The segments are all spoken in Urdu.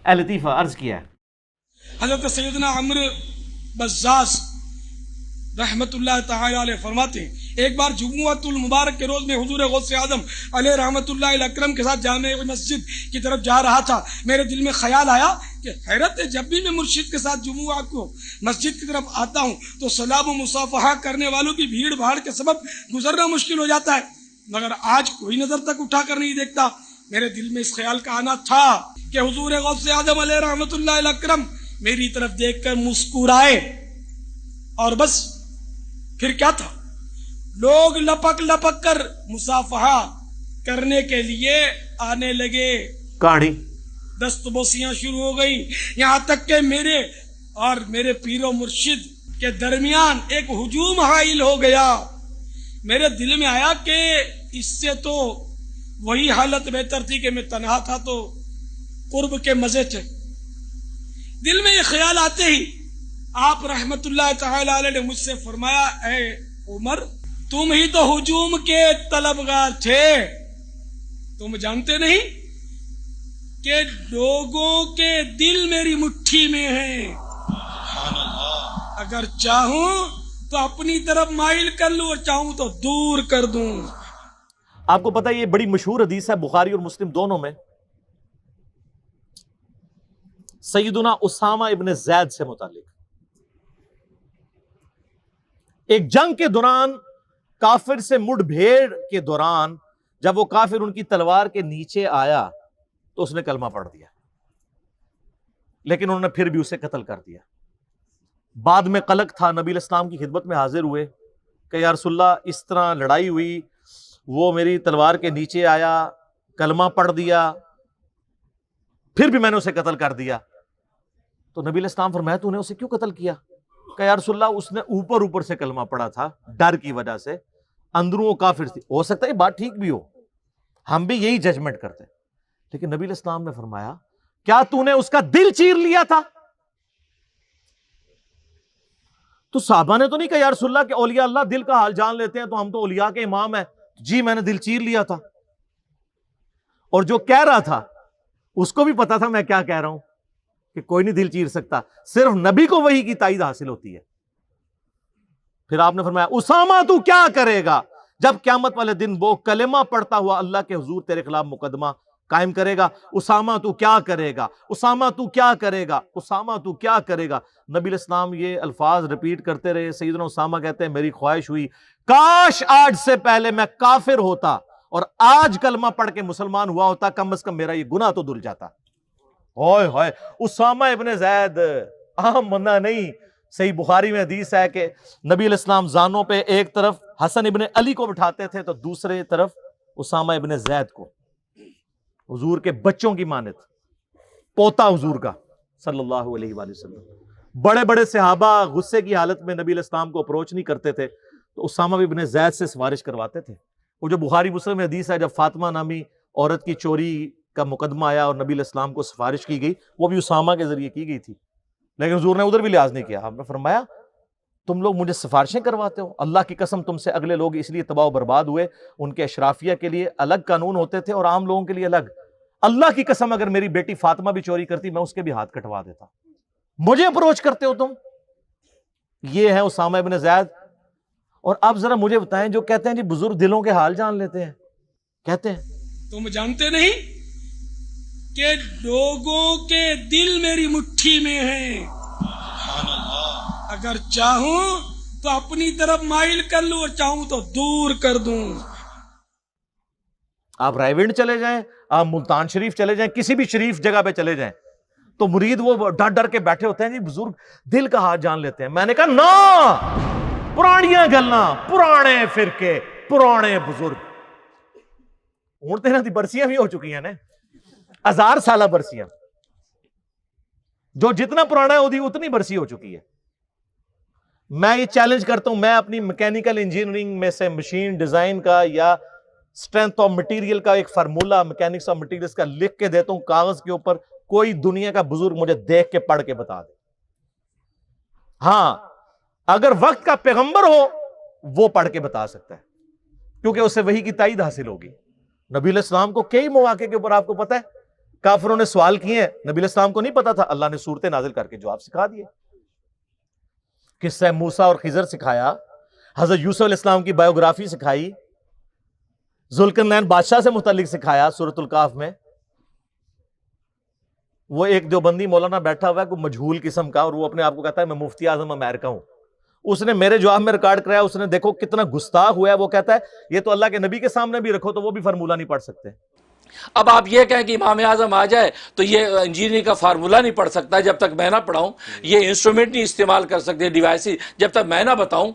اے لطیفہ عرض کیا ہے حضرت سیدنا عمرو بزاز رحمت اللہ تعالی علیہ فرماتے ہیں ایک بار جمعۃ المبارک کے روز میں حضور غوث اعظم علیہ رحمت اللہ اکرم کے ساتھ جامع مسجد کی طرف جا رہا تھا. میرے دل میں خیال آیا کہ حیرت ہے، جب بھی میں مرشد کے ساتھ جمعہ کو مسجد کی طرف آتا ہوں تو سلام و مصافحہ کرنے والوں کی بھیڑ بھاڑ کے سبب گزرنا مشکل ہو جاتا ہے، مگر آج کوئی نظر تک اٹھا کر نہیں دیکھتا. میرے دل میں اس خیال کا آنا تھا کہ حضور غوث اعظم علیہ رحمت اللہ اکرم میری طرف دیکھ کر مسکرائے، اور بس پھر کیا تھا، لوگ لپک لپک کر مصافحہ کرنے کے لیے آنے لگے، کہانی دست بوسیاں شروع ہو گئی، یہاں تک کہ میرے اور میرے پیر و مرشد کے درمیان ایک ہجوم حائل ہو گیا. میرے دل میں آیا کہ اس سے تو وہی حالت بہتر تھی کہ میں تنہا تھا تو قرب کے مزے تھے. دل میں یہ خیال آتے ہی آپ رحمت اللہ تعالی علیہ نے مجھ سے فرمایا، اے عمر، تم ہی تو ہجوم کے طلبگار تھے، تم جانتے نہیں کہ لوگوں کے دل میری مٹھی میں ہیں، اگر چاہوں تو اپنی طرف مائل کر لوں اور چاہوں تو دور کر دوں. آپ کو پتہ ہے یہ بڑی مشہور حدیث ہے بخاری اور مسلم دونوں میں، سیدنا اسامہ ابن زید سے متعلق. ایک جنگ کے دوران کافر سے مڑ بھیڑ کے دوران جب وہ کافر ان کی تلوار کے نیچے آیا تو اس نے کلمہ پڑھ دیا، لیکن انہوں نے پھر بھی اسے قتل کر دیا. بعد میں قلق تھا، نبی علیہ السلام کی خدمت میں حاضر ہوئے کہ یا رسول اللہ اس طرح لڑائی ہوئی، وہ میری تلوار کے نیچے آیا، کلمہ پڑھ دیا، پھر بھی میں نے اسے قتل کر دیا. تو نبی علیہ السلام فرمایا تو نے اسے کیوں قتل کیا؟ کہ یا رسول اللہ اس نے اوپر سے کلمہ پڑھا تھا، ڈر کی وجہ سے، اندروں وہ کافر تھی. ہو سکتا ہے یہ بات ٹھیک بھی ہو، ہم بھی یہی ججمنٹ کرتے، لیکن نبی علیہ السلام نے فرمایا کیا تو نے اس کا دل چیر لیا تھا؟ تو صحابہ نے تو نہیں کہا یا رسول اللہ کہ اولیاء اللہ دل کا حال جان لیتے ہیں تو ہم تو اولیاء کے امام ہیں. جی میں نے دل چیر لیا تھا. اور جو کہہ رہا تھا اس کو بھی پتا تھا میں کیا کہہ رہا ہوں، کہ کوئی نہیں دل چیر سکتا، صرف نبی کو وحی کی تائید حاصل ہوتی ہے. پھر آپ نے فرمایا اسامہ تو کیا کرے گا جب قیامت والے دن وہ کلمہ پڑھتا ہوا اللہ کے حضور تیرے خلاف مقدمہ قائم کرے گا؟ اسامہ تو کیا کرے گا، اسامہ تو کیا کرے گا، اسامہ تو کیا کرے گا. نبی علیہ السلام یہ الفاظ ریپیٹ کرتے رہے. سیدنا اسامہ کہتے ہیں میری خواہش ہوئی کاش آج سے پہلے میں کافر ہوتا اور آج کلمہ پڑھ کے مسلمان ہوا ہوتا، کم از کم میرا یہ گناہ تو دھل جاتا. ہوئے ہوئے، اسامہ ابن زید عام بندہ نہیں. صحیح بخاری میں حدیث ہے کہ نبی علیہ السلام زانوں پہ ایک طرف حسن ابن علی کو بٹھاتے تھے تو دوسرے طرف اسامہ ابن زید کو، حضور کے بچوں کی مانت، پوتا حضور کا صلی اللہ علیہ وآلہ وسلم. بڑے بڑے صحابہ غصے کی حالت میں نبی علیہ السلام کو اپروچ نہیں کرتے تھے تو اسامہ ابن زید سے سفارش کرواتے تھے. وہ جو بخاری مسلم میں حدیث ہے جب فاطمہ نامی عورت کی چوری کا مقدمہ آیا اور نبی علیہ السلام کو سفارش کی گئی، وہ بھی اسامہ کے ذریعے کی گئی تھی، لیکن حضور نے ادھر بھی لحاظ نہیں کیا. آپ نے فرمایا تم لوگ مجھے سفارشیں کرواتے ہو، اللہ کی قسم تم سے اگلے لوگ اس لیے تباہ و برباد ہوئے، ان کے اشرافیہ کے لیے الگ قانون ہوتے تھے اور عام لوگوں کے لیے الگ. اللہ کی قسم اگر میری بیٹی فاطمہ بھی چوری کرتی میں اس کے بھی ہاتھ کٹوا دیتا، مجھے اپروچ کرتے ہو تم. یہ ہے اسامہ ابن زید. اور اب ذرا مجھے بتائیں جو کہتے ہیں جی بزرگ دلوں کے حال جان لیتے ہیں، کہتے ہیں تم جانتے نہیں کہ لوگوں کے دل میری مٹھی میں ہیں، اگر چاہوں تو اپنی طرف مائل کر لوں اور چاہوں تو دور کر دوں. آپ رائے ونڈ چلے جائیں، آپ ملتان شریف چلے جائیں، کسی بھی شریف جگہ پہ چلے جائیں تو مرید وہ ڈر ڈر کے بیٹھے ہوتے ہیں جی بزرگ دل کا حال جان لیتے ہیں. میں نے کہا نا، پرانیاں گلاں، پرانے فرقے، پرانے بزرگ. ہوں تو انہاں دی برسیاں بھی ہو چکی ہیں نا، 1000 سالہ برسیاں، جو جتنا پرانا ہے وہ اتنی برسی ہو چکی ہے. میں یہ چیلنج کرتا ہوں، میں اپنی میکینیکل انجینئرنگ میں سے مشین ڈیزائن کا یا اسٹرینتھ آف مٹیریل کا ایک فارمولا میکینکس آف مٹیریلز کا لکھ کے دیتا ہوں کاغذ کے اوپر، کوئی دنیا کا بزرگ مجھے دیکھ کے پڑھ کے بتا دے. ہاں اگر وقت کا پیغمبر ہو وہ پڑھ کے بتا سکتا ہے کیونکہ اسے وحی کی تائید حاصل ہوگی. نبی علیہ السلام کو کئی مواقع کے اوپر آپ کو پتہ ہے کافروں نے سوال کیے ہیں، نبی علیہ السلام کو نہیں پتا تھا، اللہ نے صورتیں نازل کر کے جواب سکھا دیے. قصہ موسیٰ اور خضر سکھایا، حضرت یوسف علیہ السلام کی بایوگرافی سکھائی، ذوالقرنین بادشاہ سے متعلق سکھایا سورۃ الکہف میں. وہ ایک دیوبندی مولانا بیٹھا ہوا ہے کوئی مجہول قسم کا، اور وہ اپنے آپ کو کہتا ہے میں مفتی اعظم امریکہ ہوں. اس نے میرے جواب میں ریکارڈ کرایا، اس نے دیکھو کتنا گستاخ ہوا ہے. وہ کہتا ہے یہ تو اللہ کے نبی کے سامنے بھی رکھو تو وہ بھی فارمولہ نہیں پڑھ سکتے. اب آپ یہ کہیں کہ امام اعظم آ جائے تو یہ انجینئرنگ کا فارمولہ نہیں پڑھ سکتا جب تک میں نہ پڑھاؤں، یہ انسٹرومنٹ نہیں استعمال کر سکتے، ڈیوائسز جب تک میں نہ بتاؤں.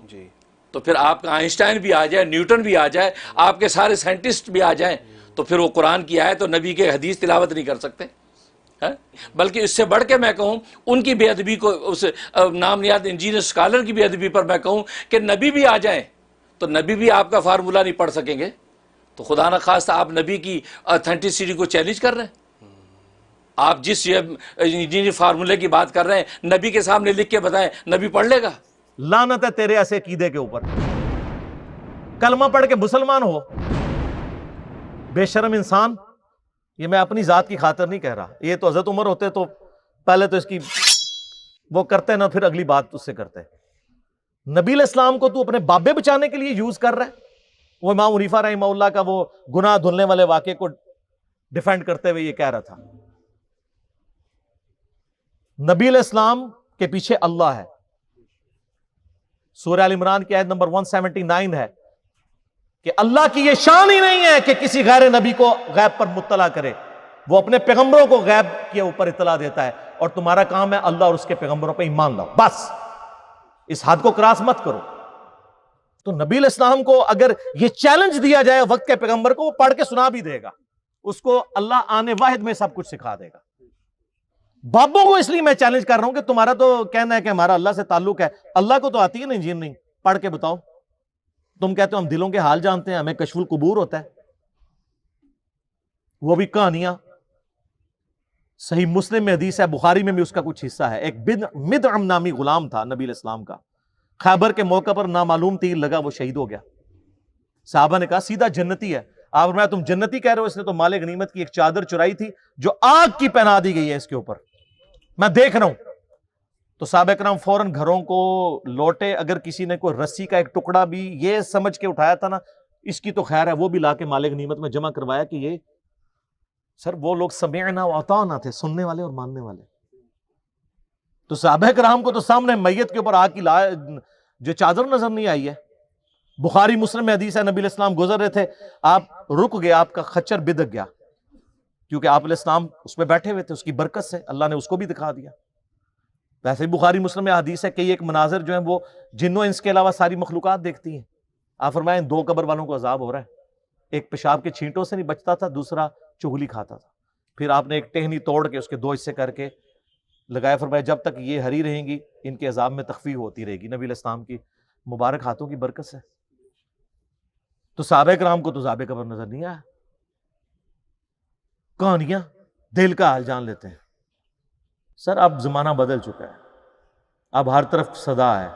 تو پھر آپ کا آئنسٹائن بھی آ جائے، نیوٹن بھی آ جائے، آپ کے سارے سائنٹسٹ بھی آ جائیں، تو پھر وہ قرآن کی آیت اور نبی کے حدیث تلاوت نہیں کر سکتے. بلکہ اس سے بڑھ کے میں کہوں ان کی بے ادبی کو، اس نام نیاد انجینئر اسکالر کی بے ادبی پر میں کہوں کہ نبی بھی آ جائیں تو نبی بھی آپ کا فارمولہ نہیں پڑھ سکیں گے. تو خدا نہ خواستہ آپ نبی کی اتھینٹسٹی کو چیلنج کر رہے ہیں. آپ جس انجینئر فارمولے کی بات کر رہے ہیں نبی کے سامنے لکھ کے بتائیں، نبی پڑھ لے گا؟ لعنت ہے تیرے ایسے عقیدے کے اوپر. کلمہ پڑھ کے مسلمان ہو، بے شرم انسان. یہ میں اپنی ذات کی خاطر نہیں کہہ رہا، یہ تو حضرت عمر ہوتے تو پہلے تو اس کی وہ کرتے نا، پھر اگلی بات اس سے کرتے. نبی علیہ السلام کو تو اپنے بابے بچانے کے لیے یوز کر رہا ہے. وہ امام حنیفہ رحمہ اللہ کا وہ گناہ دھلنے والے واقعے کو ڈیفینڈ کرتے ہوئے یہ کہہ رہا تھا. نبی علیہ السلام کے پیچھے اللہ ہے. سورہ ال عمران کی آیت نمبر 179 ہے کہ اللہ کی یہ شان ہی نہیں ہے کہ کسی غیر نبی کو غیب پر مطلع کرے. وہ اپنے پیغمبروں کو غیب کے اوپر اطلاع دیتا ہے، اور تمہارا کام ہے اللہ اور اس کے پیغمبروں پہ ایمان لاؤ. بس اس حد کو کراس مت کرو. تو نبی علیہ السلام کو اگر یہ چیلنج دیا جائے وقت کے پیغمبر کو، وہ پڑھ کے سنا بھی دے گا، اس کو اللہ آنے واحد میں سب کچھ سکھا دے گا. بابوں کو اس لیے میں چیلنج کر رہا ہوں کہ تمہارا تو کہنا ہے کہ ہمارا اللہ سے تعلق ہے، اللہ کو تو آتی ہے نا انجینئرنگ، پڑھ کے بتاؤ. تم کہتے ہو ہم دلوں کے حال جانتے ہیں، ہمیں کشف القبور ہوتا ہے. وہ بھی کہانیاں. صحیح مسلم میں حدیث ہے، بخاری میں بھی اس کا کچھ حصہ ہے. ایک مدعم نامی غلام تھا نبی علیہ السلام کا، خیبر کے موقع پر نامعلوم تیر لگا، وہ شہید ہو گیا. صحابہ نے کہا سیدھا جنتی ہے. آپ فرمایا تم جنتی کہہ رہے ہو، اس نے تو مال غنیمت کی ایک چادر چرائی تھی جو آگ کی پہنا دی گئی ہے اس کے اوپر، میں دیکھ رہا ہوں. تو صحابہ کرام فوراً گھروں کو لوٹے. اگر کسی نے کوئی رسی کا ایک ٹکڑا بھی یہ سمجھ کے اٹھایا تھا نا اس کی تو خیر ہے، وہ بھی لا کے مال غنیمت میں جمع کروایا کہ یہ سر وہ لوگ سمعنا و اطعنا تھے، سننے والے اور ماننے والے. تو صحابہ کرام کو تو سامنے میت کے اوپر آگ کی جو چادر نظر نہیں آئی ہے. بخاری مسلم میں حدیث ہے، نبی علیہ السلام گزر رہے تھے، آپ رک گئے، آپ کا خچر بدک گیا، کیونکہ آپ علیہ السلام اس پہ بیٹھے ہوئے تھے. اس کی برکت سے اللہ نے اس کو بھی دکھا دیا. ویسے ہی بخاری مسلم میں حدیث ہے کہ ایک مناظر جو ہیں وہ جنوں انس کے علاوہ ساری مخلوقات دیکھتی ہیں. آپ فرمائیں دو قبر والوں کو عذاب ہو رہا ہے. ایک پیشاب کے چھینٹوں سے نہیں بچتا تھا، دوسرا چغلی کھاتا تھا. پھر آپ نے ایک ٹہنی توڑ کے اس کے دو حصے کر کے لگایا. فرمایا جب تک یہ ہری رہیں گی ان کے عذاب میں تخفیف ہوتی رہے گی، نبی علیہ السلام کی مبارک ہاتھوں کی برکت سے. تو صحابہ کرام کو تو عذاب قبر نظر نہیں آیا. کہانیاں دل کا حال جان لیتے ہیں. سر اب زمانہ بدل چکا ہے، اب ہر طرف صدا ہے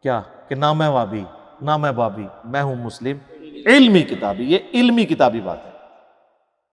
کیا کہ نہ میں وابی نہ میں بابی، میں ہوں مسلم علمی کتابی. یہ علمی کتابی بات ہے.